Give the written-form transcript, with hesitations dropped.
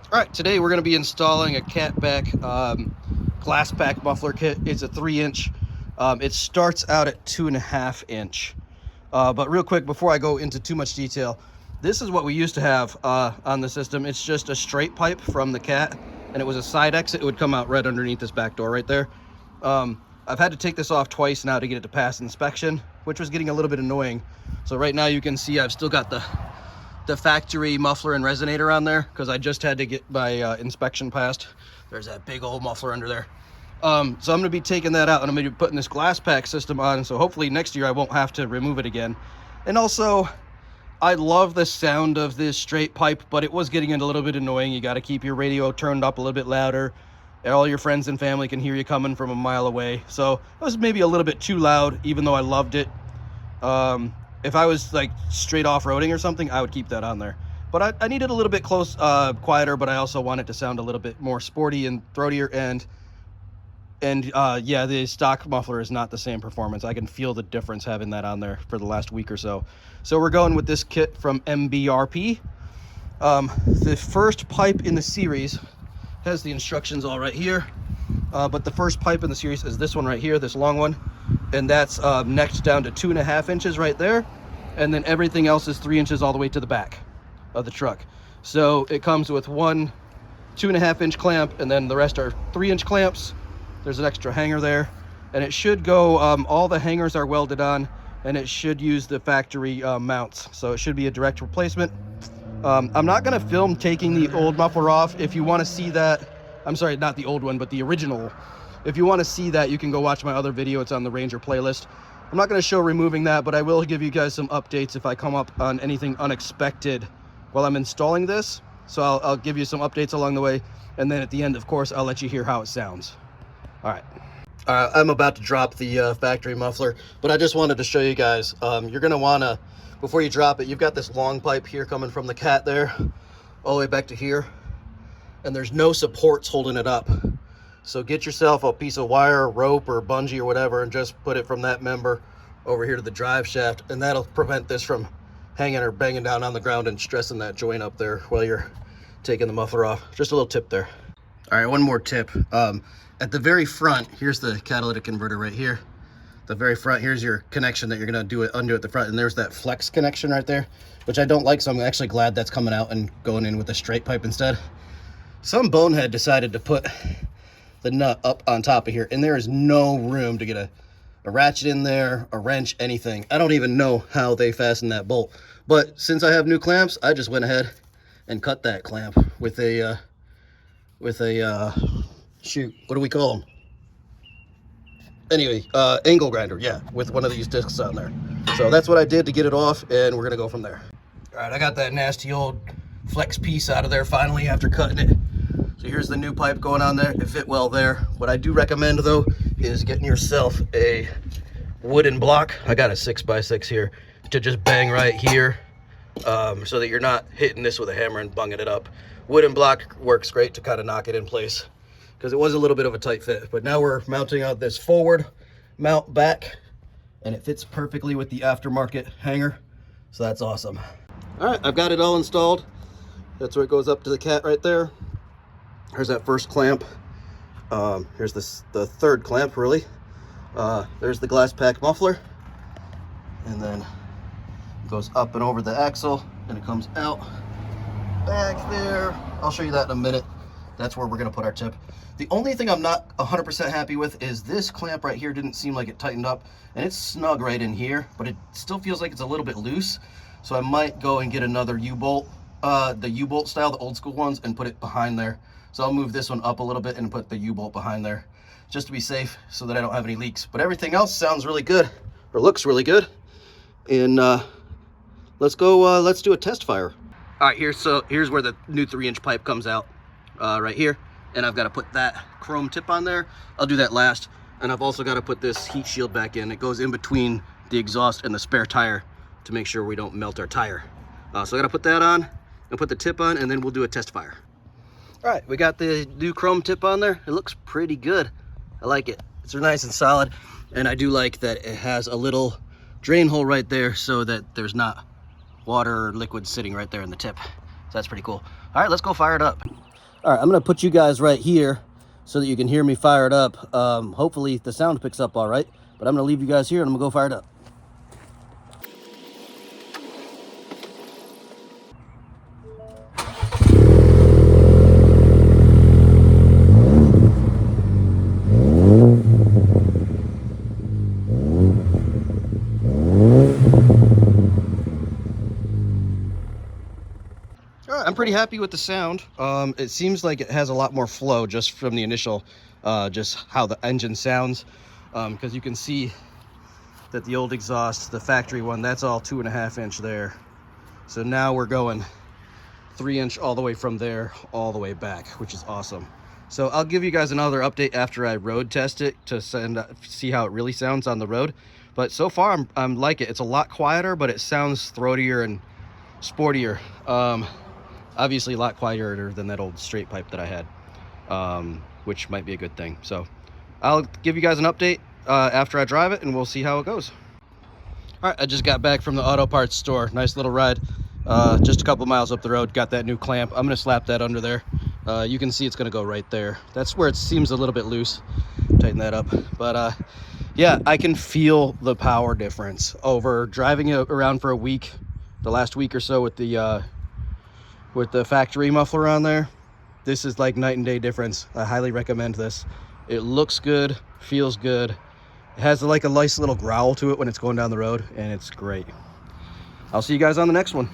All right, today we're going to be installing a catback glass pack muffler kit. It's a 3-inch. It starts out at 2.5 inch. But real quick, before I go into too much detail, this is what we used to have on the system. It's just a straight pipe from the cat, and it was a side exit. It would come out right underneath this back door right there. I've had to take this off twice now to get it to pass inspection, which was getting a little bit annoying. So right now you can see I've still got the factory muffler and resonator on there because I just had to get my inspection passed. There's that big old muffler under there. So I'm going to be taking that out and I'm going to be putting this glass pack system on. So hopefully next year I won't have to remove it again. And also, I love the sound of this straight pipe, but it was getting a little bit annoying. You got to keep your radio turned up a little bit louder. All your friends and family can hear you coming from a mile away. So it was maybe a little bit too loud, even though I loved it. If I was like straight off-roading or something, I would keep that on there. But I needed a little bit quieter, but I also want it to sound a little bit more sporty and throatier. And yeah, the stock muffler is not the same performance. I can feel the difference having that on there for the last week or so. So we're going with this kit from MBRP. The first pipe in the series has the instructions all right here. But the first pipe in the series is this one right here, this long one. And that's necked down to 2.5 inches right there. And then everything else is 3 inches all the way to the back of the truck. So it comes with one 2.5-inch clamp, and then the rest are 3-inch clamps. There's an extra hanger there, and it should go, all the hangers are welded on, and it should use the factory mounts. So it should be a direct replacement. I'm not gonna film taking the old muffler off. If you wanna see that, I'm sorry, not the old one, but the original. If you wanna see that, you can go watch my other video. It's on the Ranger playlist. I'm not gonna show removing that, but I will give you guys some updates if I come up on anything unexpected while I'm installing this. So I'll give you some updates along the way. And then at the end, of course, I'll let you hear how it sounds. All right. I'm about to drop the factory muffler, but I just wanted to show you guys. You're gonna wanna, before you drop it, you've got this long pipe here coming from the cat there, all the way back to here. And there's no supports holding it up. So get yourself a piece of wire, rope, or bungee or whatever, and just put it from that member over here to the drive shaft, and that'll prevent this from hanging or banging down on the ground and stressing that joint up there while you're taking the muffler off. Just a little tip there. All right, one more tip. At the very front, here's the catalytic converter right here. The very front, here's your connection that you're gonna undo at the front, and there's that flex connection right there, which I don't like, so I'm actually glad that's coming out and going in with a straight pipe instead. Some bonehead decided to put the nut up on top of here, and there is no room to get a ratchet in there, a wrench, anything. I don't even know how they fasten that bolt, but since I have new clamps, I just went ahead and cut that clamp with a shoot, what do we call them? Anyway, angle grinder, yeah, with one of these discs on there. So that's what I did to get it off, and we're gonna go from there. All right, I got that nasty old flex piece out of there finally after cutting it. So here's the new pipe going on there. It fit well there. What I do recommend though is getting yourself a wooden block. I got a 6x6 here to just bang right here, so that you're not hitting this with a hammer and bunging it up. Wooden block works great to kind of knock it in place because it was a little bit of a tight fit. But now we're mounting out this forward mount back, and it fits perfectly with the aftermarket hanger. So that's awesome. All right, I've got it all installed. That's where it goes up to the cat right there. Here's that first clamp. Here's the third clamp, really. There's the glass pack muffler. And then it goes up and over the axle, and it comes out back there. I'll show you that in a minute. That's where we're gonna put our tip. The only thing I'm not 100% happy with is this clamp right here didn't seem like it tightened up, and it's snug right in here, but it still feels like it's a little bit loose. So I might go and get another U-bolt, the U-bolt style, the old school ones, and put it behind there. So I'll move this one up a little bit and put the U-bolt behind there just to be safe so that I don't have any leaks. But everything else sounds really good, or looks really good. And let's go, let's do a test fire. All right, here's where the new 3-inch pipe comes out, right here. And I've got to put that chrome tip on there. I'll do that last. And I've also got to put this heat shield back in. It goes in between the exhaust and the spare tire to make sure we don't melt our tire. So I got to put that on and put the tip on, and then we'll do a test fire. All right, we got the new chrome tip on there. It looks pretty good. I like it. It's nice and solid. And I do like that it has a little drain hole right there so that there's not water or liquid sitting right there in the tip. So that's pretty cool. All right, let's go fire it up. All right, I'm gonna put you guys right here so that you can hear me fire it up. Hopefully the sound picks up all right, but I'm gonna leave you guys here and I'm gonna go fire it up. All right, I'm pretty happy with the sound. It seems like it has a lot more flow just from the initial, just how the engine sounds. Because you can see that the old exhaust, the factory one, that's all 2.5 inch there. So now we're going 3 inch all the way from there, all the way back, which is awesome. So I'll give you guys another update after I road test it to see how it really sounds on the road. But so far, I'm like it. It's a lot quieter, but it sounds throatier and sportier. Obviously a lot quieter than that old straight pipe that I had, which might be a good thing. So I'll give you guys an update after I drive it, and we'll see how it goes. All right, I just got back from the auto parts store. Nice little ride, just a couple miles up the road. Got that new clamp. I'm gonna slap that under there. You can see it's gonna go right there. That's where it seems a little bit loose. Tighten that up. But yeah, I can feel the power difference over driving it around for a week, the last week or so with the factory muffler on there. This is like night and day difference. I highly recommend this. It looks good, feels good. It has like a nice little growl to it when it's going down the road, and it's great. I'll see you guys on the next one.